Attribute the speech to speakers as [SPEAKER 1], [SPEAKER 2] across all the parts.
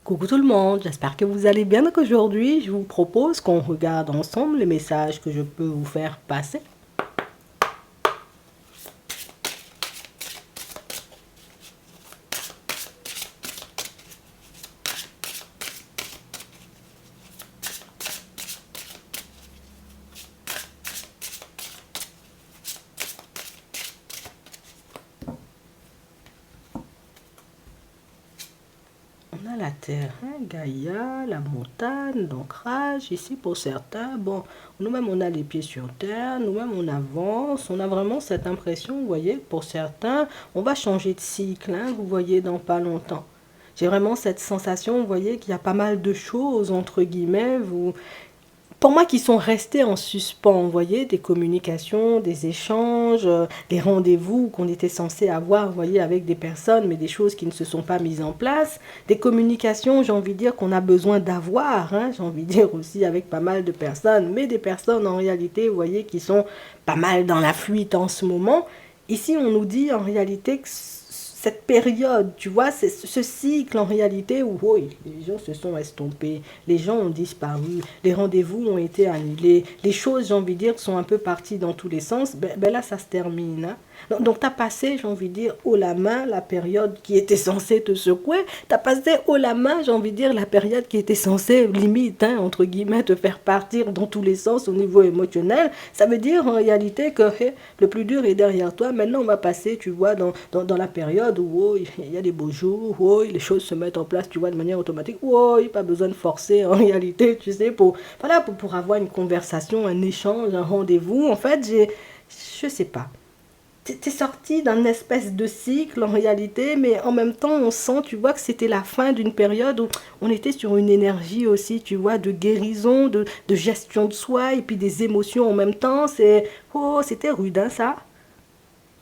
[SPEAKER 1] Coucou tout le monde, j'espère que vous allez bien. Donc aujourd'hui, je vous propose qu'on regarde ensemble les messages que je peux vous faire passer. On a la Terre, hein, Gaïa, la montagne, l'ancrage, ici pour certains. Bon, nous-mêmes on a les pieds sur terre, nous-mêmes on avance, on a vraiment cette impression, vous voyez, pour certains, on va changer de cycle, hein, vous voyez, dans pas longtemps. J'ai vraiment cette sensation, vous voyez, qu'il y a pas mal de choses, entre guillemets, pour moi, qui sont restés en suspens, vous voyez, des communications, des échanges, des rendez-vous qu'on était censé avoir, vous voyez, avec des personnes, mais des choses qui ne se sont pas mises en place, des communications, j'ai envie de dire, qu'on a besoin d'avoir, hein, j'ai envie de dire aussi avec pas mal de personnes, mais des personnes en réalité, vous voyez, qui sont pas mal dans la fuite en ce moment. Ici, on nous dit en réalité que cette période, tu vois, c'est ce cycle en réalité où oh, les gens se sont estompés, les gens ont disparu, les rendez-vous ont été annulés, les choses, j'ai envie de dire, sont un peu parties dans tous les sens, ben là, ça se termine. Hein. Donc, tu as passé, j'ai envie de dire, haut la main la période qui était censée te secouer, tu as passé haut la main, j'ai envie de dire, la période qui était censée, limite, hein, entre guillemets, te faire partir dans tous les sens au niveau émotionnel. Ça veut dire en réalité que hey, le plus dur est derrière toi. Maintenant, on va passer, tu vois, dans la période où oh, il y a des beaux jours, où oh, les choses se mettent en place, tu vois, de manière automatique. Oh, il n'y a pas besoin de forcer en réalité, tu sais, voilà, pour avoir une conversation, un échange, un rendez-vous. En fait, je sais pas. T'es sorti d'un espèce de cycle en réalité, mais en même temps, on sent, tu vois, que c'était la fin d'une période où on était sur une énergie aussi, tu vois, de guérison, de gestion de soi, et puis des émotions en même temps. Oh, c'était rude, hein, ça.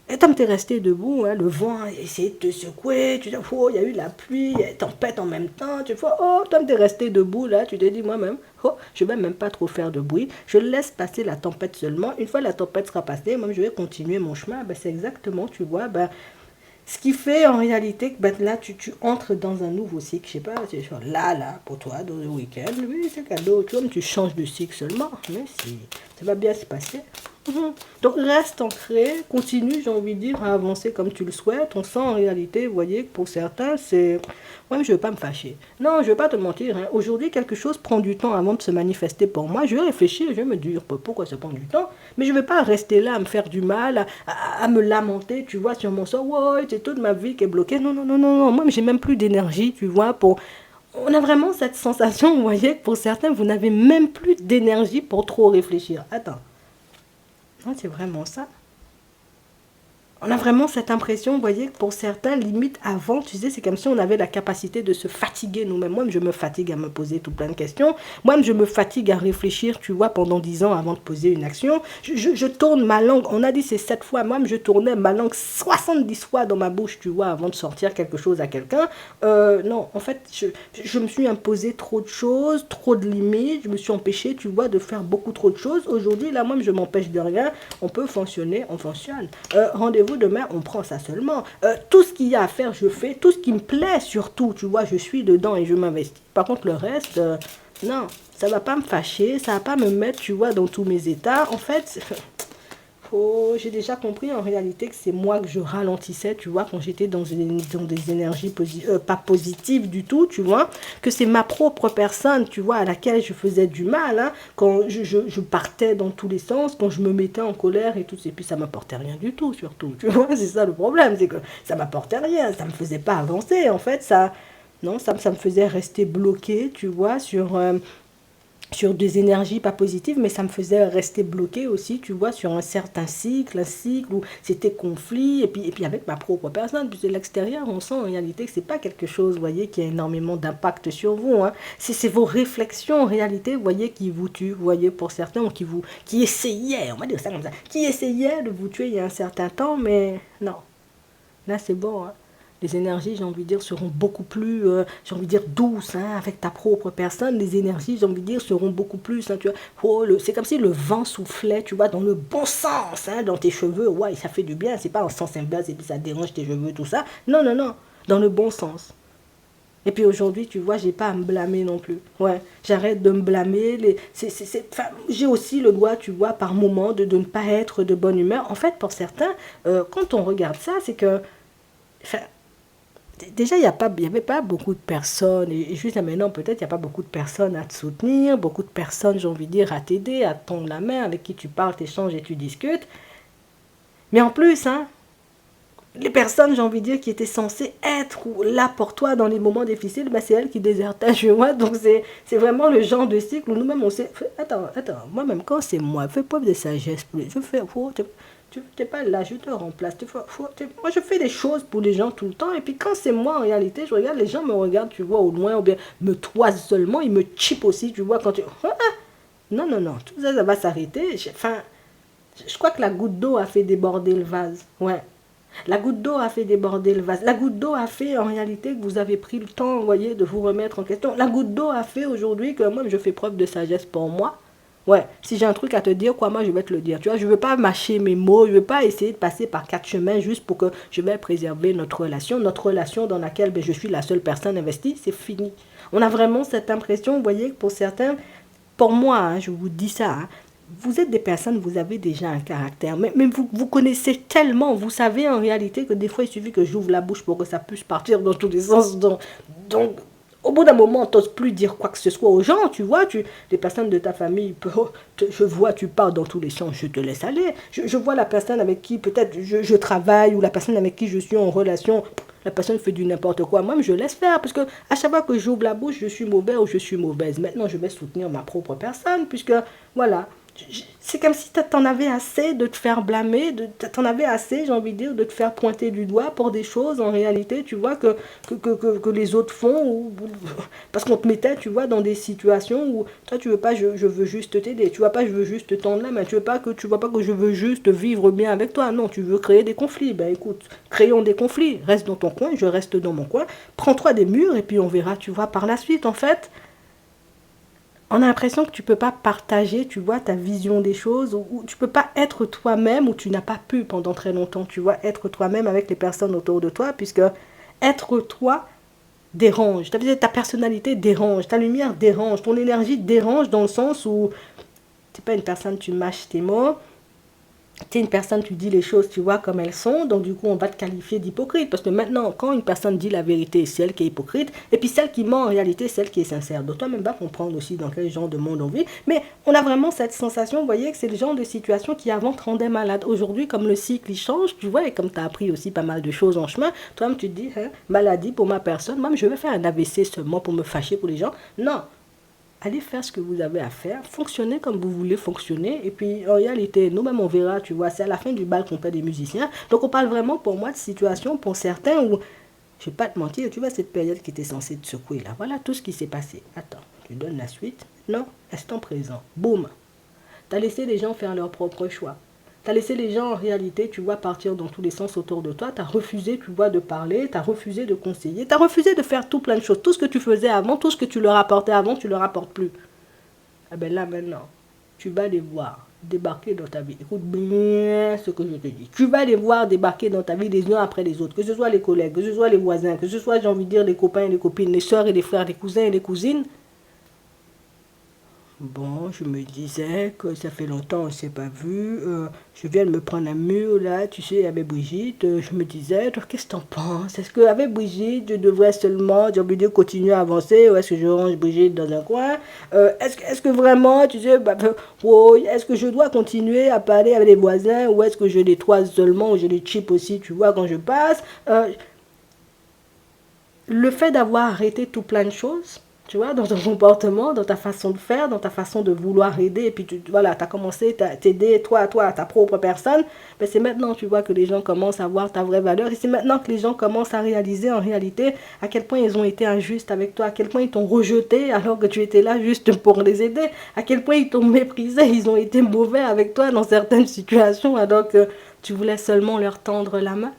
[SPEAKER 1] Et Tom, t'es resté debout, hein, le vent a essayé de te secouer, tu dis, oh, il y a eu la pluie, il y a une tempête en même temps, tu vois, oh, Tom, t'es resté debout, là, tu t'es dit moi-même, oh, je vais même pas trop faire de bruit, je laisse passer la tempête seulement, une fois la tempête sera passée, moi, je vais continuer mon chemin, ben, c'est exactement, tu vois, ben, ce qui fait en réalité que ben, là, tu entres dans un nouveau cycle. Je sais pas, c'est là, pour toi, dans le week-end, oui, c'est cadeau. Tu changes de cycle seulement. Mais si, ça va bien se passer. Donc reste ancré, continue, j'ai envie de dire, à avancer comme tu le souhaites. On sent en réalité, vous voyez, que pour certains, c'est... Moi, je ne veux pas me fâcher. Non, je ne vais pas te mentir. Hein. Aujourd'hui, quelque chose prend du temps avant de se manifester pour moi. Je vais réfléchir, je vais me dire pourquoi ça prend du temps. Mais je ne vais pas rester là à me faire du mal, à me lamenter, tu vois, sur mon sort. Ouais, c'est toute ma vie qui est bloquée. Non, non, non, non, non. Moi, j'ai même plus d'énergie, tu vois, pour... On a vraiment cette sensation, vous voyez, que pour certains, vous n'avez même plus d'énergie pour trop réfléchir. Attends. Non, c'est vraiment ça. On a vraiment cette impression, vous voyez, que pour certains, limite avant, tu sais, c'est comme si on avait la capacité de se fatiguer nous-mêmes. Moi, je me fatigue à me poser tout plein de questions. Moi, je me fatigue à réfléchir, tu vois, pendant 10 ans avant de poser une action. Je tourne ma langue, on a dit c'est 7 fois. Moi, je tournais ma langue 70 fois dans ma bouche, tu vois, avant de sortir quelque chose à quelqu'un. Non, en fait, je me suis imposé trop de choses, trop de limites. Je me suis empêché, tu vois, de faire beaucoup trop de choses. Aujourd'hui, là, moi, je m'empêche de rien. On peut fonctionner, on fonctionne. Rendez-vous demain, on prend ça seulement. Tout ce qu'il y a à faire, je fais. Tout ce qui me plaît, surtout, tu vois, je suis dedans et je m'investis. Par contre, le reste, non, ça va pas me fâcher, ça va pas me mettre, tu vois, dans tous mes états. En fait, oh, j'ai déjà compris en réalité que c'est moi que je ralentissais, tu vois, quand j'étais dans des énergies pas positives du tout, tu vois, que c'est ma propre personne, tu vois, à laquelle je faisais du mal, hein, quand je partais dans tous les sens, quand je me mettais en colère et tout, et puis ça m'apportait rien du tout, surtout, tu vois, c'est ça le problème, c'est que ça m'apportait rien, ça me faisait pas avancer, en fait, ça, non, ça me faisait rester bloqué, tu vois, sur des énergies pas positives, mais ça me faisait rester bloqué aussi, tu vois, sur un certain cycle, un cycle où c'était conflit, et puis avec ma propre personne, puis de l'extérieur, on sent en réalité que c'est pas quelque chose, vous voyez, qui a énormément d'impact sur vous, hein. C'est vos réflexions, en réalité, vous voyez, qui vous tuent, vous voyez, pour certains, ou qui essayaient, on va dire ça comme ça, qui essayaient de vous tuer il y a un certain temps, mais non, là c'est bon, hein. Les énergies, j'ai envie de dire, seront beaucoup plus, j'ai envie de dire, douces, hein, avec ta propre personne. Les énergies, j'ai envie de dire, seront beaucoup plus, hein, tu vois. Oh, c'est comme si le vent soufflait, tu vois, dans le bon sens, hein, dans tes cheveux. Ouais, ça fait du bien. C'est pas en sens inverse et puis ça dérange tes cheveux, tout ça. Non, non, non. Dans le bon sens. Et puis aujourd'hui, tu vois, j'ai pas à me blâmer non plus. Ouais, j'arrête de me blâmer. Enfin, j'ai aussi le droit, tu vois, par moment, de ne pas être de bonne humeur. En fait, pour certains, quand on regarde ça, c'est que... Enfin, déjà, il y avait pas beaucoup de personnes, et juste maintenant, peut-être, il n'y a pas beaucoup de personnes à te soutenir, beaucoup de personnes, j'ai envie de dire, à t'aider, à te tendre la main, avec qui tu parles, t'échanges et tu discutes. Mais en plus, hein, les personnes, j'ai envie de dire, qui étaient censées être là pour toi dans les moments difficiles, ben c'est elles qui désertent, tu vois. Donc c'est vraiment le genre de cycle où nous-mêmes on sait, attends, moi-même quand c'est moi, fais preuve de sagesse. Je fais, tu n'es pas là, je te remplace. Moi je fais des choses pour les gens tout le temps, et puis quand c'est moi en réalité, je regarde, les gens me regardent, tu vois, au loin, ou bien me toisent seulement, ils me chipent aussi, tu vois, quand tu... Non, non, non, tout ça, ça va s'arrêter. Enfin, je crois que la goutte d'eau a fait déborder le vase. Ouais. La goutte d'eau a fait déborder le vase. La goutte d'eau a fait en réalité que vous avez pris le temps, vous voyez, de vous remettre en question. La goutte d'eau a fait aujourd'hui que moi, je fais preuve de sagesse pour moi. Ouais, si j'ai un truc à te dire, quoi, moi, je vais te le dire. Tu vois, je ne veux pas mâcher mes mots, je ne veux pas essayer de passer par quatre chemins juste pour que je vais préserver notre relation dans laquelle ben, je suis la seule personne investie, c'est fini. On a vraiment cette impression, vous voyez, que pour certains, pour moi, hein, je vous dis ça, hein, vous êtes des personnes, vous avez déjà un caractère, mais vous connaissez tellement, vous savez en réalité que des fois il suffit que j'ouvre la bouche pour que ça puisse partir dans tous les sens. Donc au bout d'un moment, tu n'oses plus dire quoi que ce soit aux gens, tu vois, les personnes de ta famille, je vois, tu parles dans tous les sens, je te laisse aller. Je vois la personne avec qui peut-être je travaille ou la personne avec qui je suis en relation, la personne fait du n'importe quoi, moi je laisse faire, parce que à chaque fois que j'ouvre la bouche, je suis mauvais ou je suis mauvaise. Maintenant, je vais soutenir ma propre personne, puisque, voilà, c'est comme si t'en avais assez de te faire blâmer, t'en avais assez, j'ai envie de dire, de te faire pointer du doigt pour des choses, en réalité, tu vois, que les autres font, parce qu'on te mettait, tu vois, dans des situations où, toi, tu veux pas, je veux juste t'aider, tu vois pas, je veux juste te tendre la main, tu vois pas que je veux juste vivre bien avec toi, non, tu veux créer des conflits, ben écoute, créons des conflits, reste dans ton coin, je reste dans mon coin, prends-toi des murs, et puis on verra, tu vois, par la suite, en fait, on a l'impression que tu peux pas partager, tu vois, ta vision des choses, ou tu peux pas être toi-même, ou tu n'as pas pu pendant très longtemps, tu vois, être toi-même avec les personnes autour de toi, puisque être toi dérange, ta personnalité dérange, ta lumière dérange, ton énergie dérange dans le sens où tu n'es pas une personne, tu mâches tes mots, tu es une personne, tu dis les choses, tu vois, comme elles sont, donc du coup, on va te qualifier d'hypocrite. Parce que maintenant, quand une personne dit la vérité, c'est elle qui est hypocrite, et puis celle qui ment en réalité, c'est celle qui est sincère. Donc toi-même va comprendre aussi dans quel genre de monde on vit. Mais on a vraiment cette sensation, vous voyez, que c'est le genre de situation qui avant te rendait malade. Aujourd'hui, comme le cycle il change, tu vois, et comme tu as appris aussi pas mal de choses en chemin, toi-même tu te dis, hein, maladie pour ma personne, moi je vais faire un AVC seulement pour me fâcher pour les gens. Non, allez faire ce que vous avez à faire, fonctionnez comme vous voulez fonctionner, et puis en réalité, nous-mêmes on verra, tu vois, c'est à la fin du bal qu'on paie des musiciens, donc on parle vraiment pour moi de situation, pour certains où, je vais pas te mentir, tu vois cette période qui était censée te secouer là, voilà tout ce qui s'est passé, attends, tu donnes la suite, non, instant présent, boum, t'as laissé les gens faire leur propre choix. T'as laissé les gens, en réalité, tu vois, partir dans tous les sens autour de toi. T'as refusé, tu vois, de parler. T'as refusé de conseiller. T'as refusé de faire tout plein de choses. Tout ce que tu faisais avant, tout ce que tu leur apportais avant, tu leur apportes plus. Eh bien là, maintenant, tu vas les voir débarquer dans ta vie. Écoute bien ce que je te dis. Tu vas les voir débarquer dans ta vie les uns après les autres. Que ce soit les collègues, que ce soit les voisins, que ce soit, j'ai envie de dire, les copains et les copines, les soeurs et les frères, les cousins et les cousines. Bon, je me disais que ça fait longtemps on ne s'est pas vu. Je viens de me prendre un mur là, tu sais, avec Brigitte. Je me disais, toi, qu'est-ce que t'en penses? Est-ce qu'avec Brigitte, je devrais seulement, j'ai envie de dire, continuer à avancer, ou est-ce que je range Brigitte dans un coin? Est-ce que vraiment, tu sais, oh, est-ce que je dois continuer à parler avec les voisins, ou est-ce que je les toise seulement, ou je les chip aussi, tu vois, quand je passe? Le fait d'avoir arrêté tout plein de choses, tu vois, dans ton comportement, dans ta façon de faire, dans ta façon de vouloir aider, et puis voilà, tu as commencé à t'aider, toi, à ta propre personne, mais c'est maintenant, tu vois, que les gens commencent à voir ta vraie valeur, et c'est maintenant que les gens commencent à réaliser, en réalité, à quel point ils ont été injustes avec toi, à quel point ils t'ont rejeté, alors que tu étais là juste pour les aider, à quel point ils t'ont méprisé, ils ont été mauvais avec toi dans certaines situations, alors que tu voulais seulement leur tendre la main.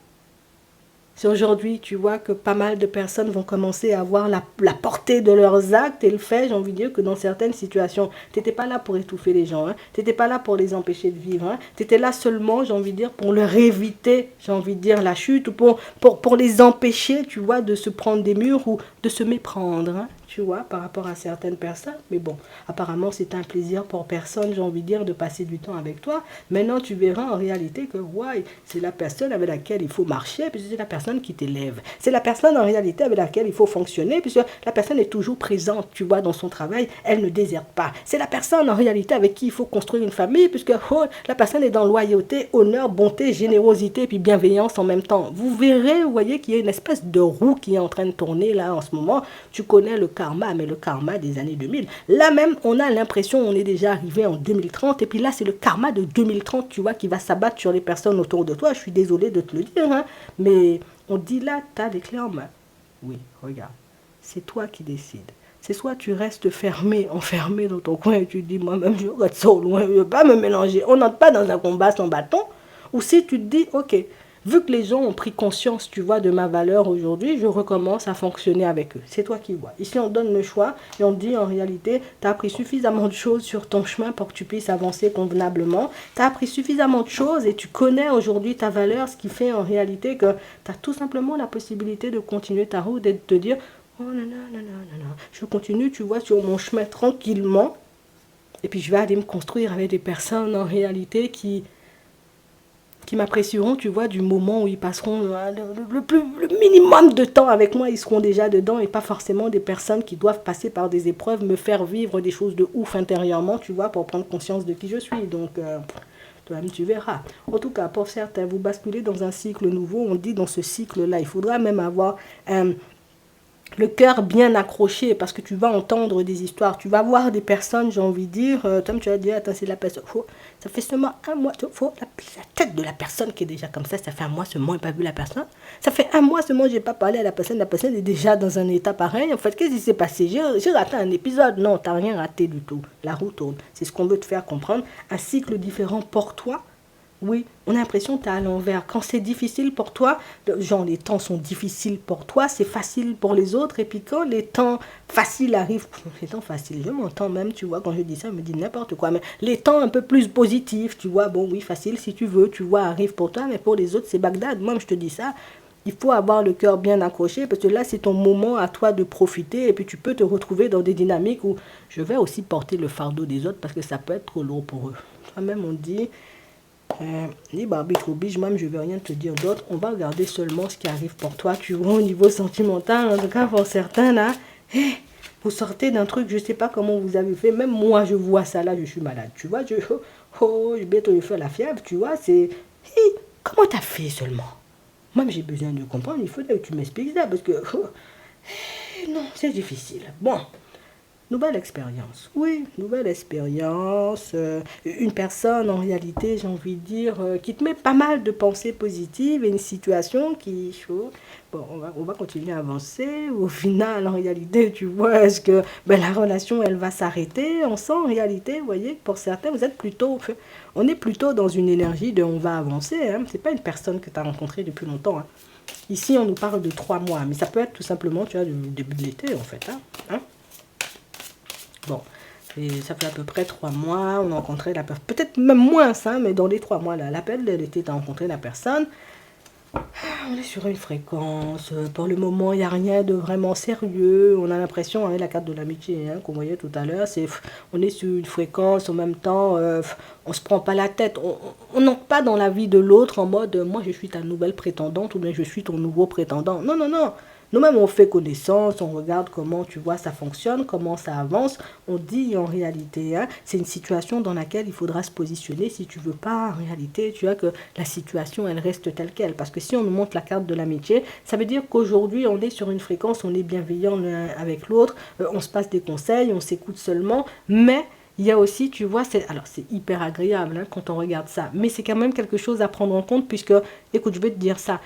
[SPEAKER 1] C'est aujourd'hui, tu vois, que pas mal de personnes vont commencer à voir la portée de leurs actes et le fait, j'ai envie de dire, que dans certaines situations, tu n'étais pas là pour étouffer les gens, hein, tu n'étais pas là pour les empêcher de vivre, hein, tu étais là seulement, j'ai envie de dire, pour leur éviter, j'ai envie de dire, la chute, ou pour les empêcher, tu vois, de se prendre des murs ou de se méprendre, hein, tu vois, par rapport à certaines personnes. Mais bon, apparemment, c'est un plaisir pour personne, j'ai envie de dire, de passer du temps avec toi. Maintenant, tu verras en réalité que, ouais, c'est la personne avec laquelle il faut marcher, puisque c'est la personne qui t'élève. C'est la personne en réalité avec laquelle il faut fonctionner, puisque la personne est toujours présente, tu vois, dans son travail, elle ne déserte pas. C'est la personne en réalité avec qui il faut construire une famille, puisque oh, la personne est dans loyauté, honneur, bonté, générosité, puis bienveillance en même temps. Vous verrez, vous voyez qu'il y a une espèce de roue qui est en train de tourner là en ce moment. Tu connais le karma, mais le karma des années 2000. Là même, on a l'impression on est déjà arrivé en 2030, et puis là, c'est le karma de 2030, tu vois, qui va s'abattre sur les personnes autour de toi. Je suis désolée de te le dire, hein, mais on dit là, tu as les clés en main. Oui, regarde, c'est toi qui décides. C'est soit tu restes fermé, enfermé dans ton coin et tu te dis, moi-même, je regarde ça au loin, je ne veux pas me mélanger. On n'entre pas dans un combat sans bâton. Ou si tu te dis, ok, vu que les gens ont pris conscience, tu vois, de ma valeur aujourd'hui, je recommence à fonctionner avec eux. C'est toi qui vois. Ici, on donne le choix et on dit en réalité, tu as appris suffisamment de choses sur ton chemin pour que tu puisses avancer convenablement. Tu as appris suffisamment de choses et tu connais aujourd'hui ta valeur, ce qui fait en réalité que tu as tout simplement la possibilité de continuer ta route et de te dire, oh non, non, non, non, non, je continue, tu vois, sur mon chemin tranquillement. Et puis, je vais aller me construire avec des personnes en réalité qui m'apprécieront, tu vois, du moment où ils passeront le minimum de temps avec moi, ils seront déjà dedans et pas forcément des personnes qui doivent passer par des épreuves, me faire vivre des choses de ouf intérieurement, tu vois, pour prendre conscience de qui je suis. Donc, toi-même, tu verras. En tout cas, pour certains, vous basculez dans un cycle nouveau. On dit dans ce cycle-là, il faudra même avoir le cœur bien accroché parce que tu vas entendre des histoires, tu vas voir des personnes, j'ai envie de dire, Tom, tu vas dire, attends, c'est la personne, ça fait seulement un mois, la tête de la personne qui est déjà comme ça fait un mois seulement, j'ai pas vu la personne, ça fait un mois seulement, j'ai pas parlé à la personne est déjà dans un état pareil, en fait, qu'est-ce qui s'est passé, j'ai raté un épisode, non, t'as rien raté du tout, la roue tourne, c'est ce qu'on veut te faire comprendre, un cycle différent pour toi. Oui, on a l'impression que tu es à l'envers. Quand c'est difficile pour toi, genre les temps sont difficiles pour toi, c'est facile pour les autres. Et puis quand les temps faciles arrivent, les temps faciles, je m'entends même, tu vois, quand je dis ça, je me dis n'importe quoi. Mais les temps un peu plus positifs, tu vois, bon oui, facile si tu veux, tu vois, arrive pour toi, mais pour les autres, c'est Bagdad. Moi, je te dis ça, il faut avoir le cœur bien accroché parce que là, c'est ton moment à toi de profiter et puis tu peux te retrouver dans des dynamiques où je vais aussi porter le fardeau des autres parce que ça peut être trop lourd pour eux. Toi-même, on dit... libre arbitre oblige, même je ne vais rien te dire d'autre. On va regarder seulement ce qui arrive pour toi. Tu vois, au niveau sentimental, en tout cas pour certains là, vous sortez d'un truc, je ne sais pas comment vous avez fait. Même moi, je vois ça là, je suis malade. Tu vois, je bientôt je fais la fièvre, tu vois, c'est... comment tu as fait seulement? Moi, j'ai besoin de comprendre, il faut que tu m'expliques ça parce que... non, c'est difficile. Bon. Nouvelle expérience. Oui, nouvelle expérience. Une personne, en réalité, j'ai envie de dire, qui te met pas mal de pensées positives et une situation qui... Bon, on va continuer à avancer. Au final, en réalité, tu vois, est-ce que la relation, elle va s'arrêter? On sent, en réalité, vous voyez, pour certains, vous êtes plutôt... On est plutôt dans une énergie de on va avancer. Hein. C'est pas une personne que tu as rencontrée depuis longtemps. Hein. Ici, on nous parle de 3 mois. Mais ça peut être tout simplement, tu vois, du début de l'été, en fait. Hein. Bon, et ça fait à peu près 3 mois, on a rencontré la personne, peut-être même moins ça, mais dans les 3 mois là, l'appel de l'été, tu as rencontré la personne. On est sur une fréquence, pour le moment, il n'y a rien de vraiment sérieux, on a l'impression, hein, la carte de l'amitié qu'on voyait tout à l'heure, on est sur une fréquence, en même temps, on se prend pas la tête, on n'entre pas dans la vie de l'autre en mode, moi je suis ta nouvelle prétendante, ou bien je suis ton nouveau prétendant, non, non, non. Nous-mêmes, on fait connaissance, on regarde comment, tu vois, ça fonctionne, comment ça avance. On dit en réalité, hein, c'est une situation dans laquelle il faudra se positionner si tu veux pas, en réalité, tu vois, que la situation, elle reste telle qu'elle. Parce que si on nous montre la carte de l'amitié, ça veut dire qu'aujourd'hui, on est sur une fréquence, on est bienveillant l'un avec l'autre, on se passe des conseils, on s'écoute seulement, mais... il y a aussi, tu vois, c'est hyper agréable hein, quand on regarde ça, mais c'est quand même quelque chose à prendre en compte puisque, écoute, je vais te dire ça,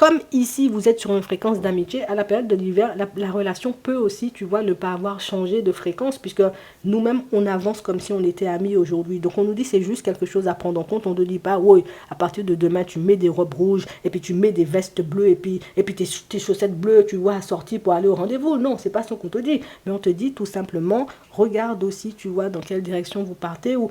[SPEAKER 1] comme ici, vous êtes sur une fréquence d'amitié, à la période de l'hiver, la relation peut aussi, tu vois, ne pas avoir changé de fréquence, puisque nous-mêmes, on avance comme si on était amis aujourd'hui. Donc, on nous dit c'est juste quelque chose à prendre en compte. On ne dit pas, oui, à partir de demain, tu mets des robes rouges, et puis tu mets des vestes bleues, et puis tes chaussettes bleues, tu vois, sorties pour aller au rendez-vous. Non, c'est pas ce qu'on te dit. Mais on te dit tout simplement, regarde aussi, tu vois, dans quelle direction vous partez, ou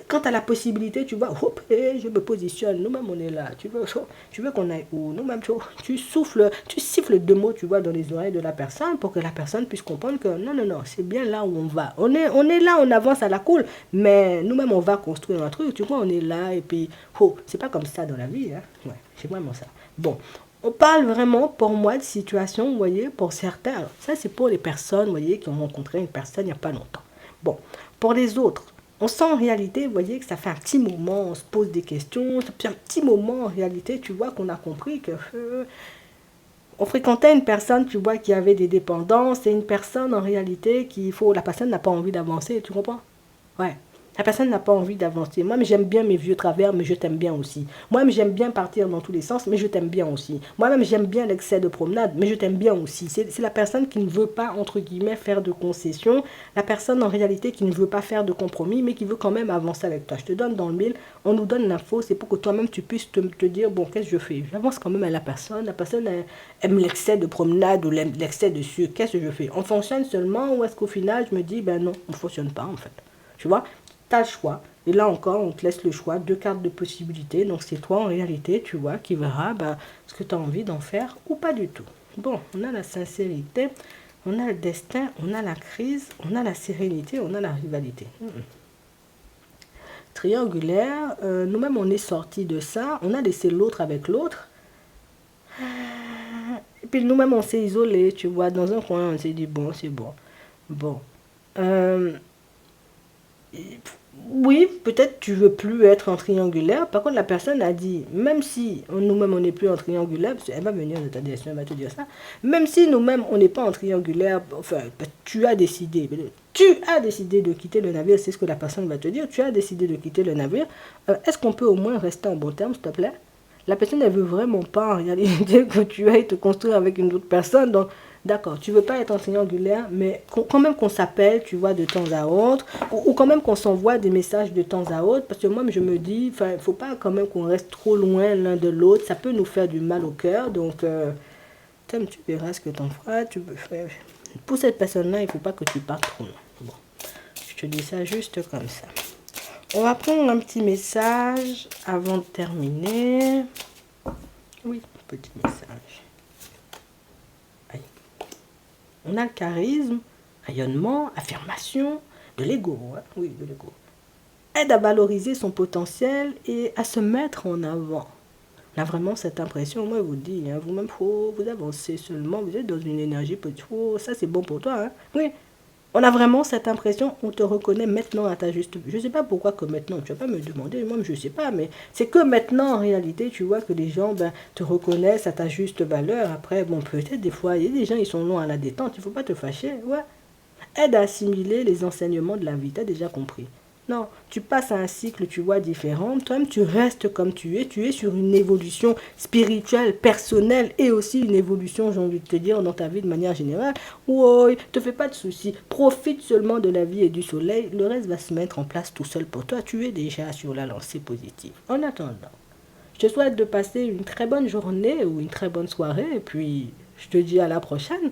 [SPEAKER 1] quand tu as la possibilité, tu vois, hop, je me positionne, nous-mêmes on est là, tu veux qu'on aille où, nous-mêmes tu souffles, tu siffles deux mots, tu vois, dans les oreilles de la personne pour que la personne puisse comprendre que non, non, non, c'est bien là où on va. On est là, on avance à la cool, mais nous-mêmes on va construire un truc, tu vois, on est là et puis, oh, c'est pas comme ça dans la vie, hein. Ouais, c'est vraiment ça. Bon, on parle vraiment pour moi de situation, vous voyez, pour certains, alors, ça c'est pour les personnes, vous voyez, qui ont rencontré une personne il n'y a pas longtemps. Bon, pour les autres, on sent en réalité, vous voyez, que ça fait un petit moment, on se pose des questions, ça fait un petit moment en réalité, tu vois, qu'on a compris que on fréquentait une personne, tu vois, qui avait des dépendances, et une personne en réalité la personne n'a pas envie d'avancer, tu comprends? Ouais. La personne n'a pas envie d'avancer. Moi, j'aime bien mes vieux travers, mais je t'aime bien aussi. Moi, j'aime bien partir dans tous les sens, mais je t'aime bien aussi. Moi-même, j'aime bien l'excès de promenade, mais je t'aime bien aussi. C'est la personne qui ne veut pas, entre guillemets, faire de concessions. La personne, en réalité, qui ne veut pas faire de compromis, mais qui veut quand même avancer avec toi. Je te donne dans le mille, on nous donne l'info, c'est pour que toi-même, tu puisses te dire, bon, qu'est-ce que je fais? J'avance quand même à la personne. La personne aime l'excès de promenade ou l'excès de sucre. Qu'est-ce que je fais? On fonctionne seulement ou est-ce qu'au final, je me dis, ben non, on ne fonctionne pas, en fait. Tu vois? Tu as le choix. Et là encore, on te laisse le choix, deux cartes de possibilités. Donc c'est toi en réalité, tu vois, qui verra ce que tu as envie d'en faire ou pas du tout. Bon, on a la sincérité, on a le destin, on a la crise, on a la sérénité, on a la rivalité. Triangulaire, nous-mêmes on est sortis de ça, on a laissé l'autre avec l'autre. Et puis nous-mêmes on s'est isolés, tu vois, dans un coin on s'est dit bon, c'est bon. Bon. Euh, Oui, peut-être tu veux plus être en triangulaire. Par contre, la personne a dit, même si nous-mêmes on n'est plus en triangulaire, parce qu'elle va venir de ta direction, elle va te dire ça, même si nous-mêmes on n'est pas en triangulaire, enfin, tu as décidé de quitter le navire, c'est ce que la personne va te dire, tu as décidé de quitter le navire, est-ce qu'on peut au moins rester en bon terme, s'il te plaît? La personne, elle veut vraiment pas en réalité que tu ailles te construire avec une autre personne, donc d'accord, tu veux pas être en triangulaire, mais quand même qu'on s'appelle, tu vois, de temps à autre, ou quand même qu'on s'envoie des messages de temps à autre, parce que moi, je me dis, enfin, il faut pas quand même qu'on reste trop loin l'un de l'autre, ça peut nous faire du mal au cœur, donc, tu verras ce que t'en feras, tu peux faire. Pour cette personne-là, il faut pas que tu partes trop loin. Bon, je te dis ça juste comme ça. On va prendre un petit message avant de terminer. Oui, petit message. On a le charisme, rayonnement, affirmation, de l'ego, hein? Oui, de l'ego. Aide à valoriser son potentiel et à se mettre en avant. On a vraiment cette impression, moi je vous dis, hein, vous-même, vous avancez seulement, vous êtes dans une énergie positive, ça c'est bon pour toi. Hein? Oui, on a vraiment cette impression, on te reconnaît maintenant à ta juste. Je ne sais pas pourquoi que maintenant, tu vas pas me demander, moi je ne sais pas, mais c'est que maintenant en réalité, tu vois que les gens te reconnaissent à ta juste valeur. Après, bon, peut-être des fois, il y a des gens, ils sont longs à la détente, il ne faut pas te fâcher, ouais. Aide à assimiler les enseignements de la vie, tu as déjà compris. Non, tu passes à un cycle, tu vois, différent. Toi-même, tu restes comme tu es sur une évolution spirituelle, personnelle et aussi une évolution, j'ai envie de te dire, dans ta vie de manière générale. Ouais, te fais pas de soucis. Profite seulement de la vie et du soleil. Le reste va se mettre en place tout seul pour toi. Tu es déjà sur la lancée positive. En attendant, je te souhaite de passer une très bonne journée ou une très bonne soirée et puis je te dis à la prochaine.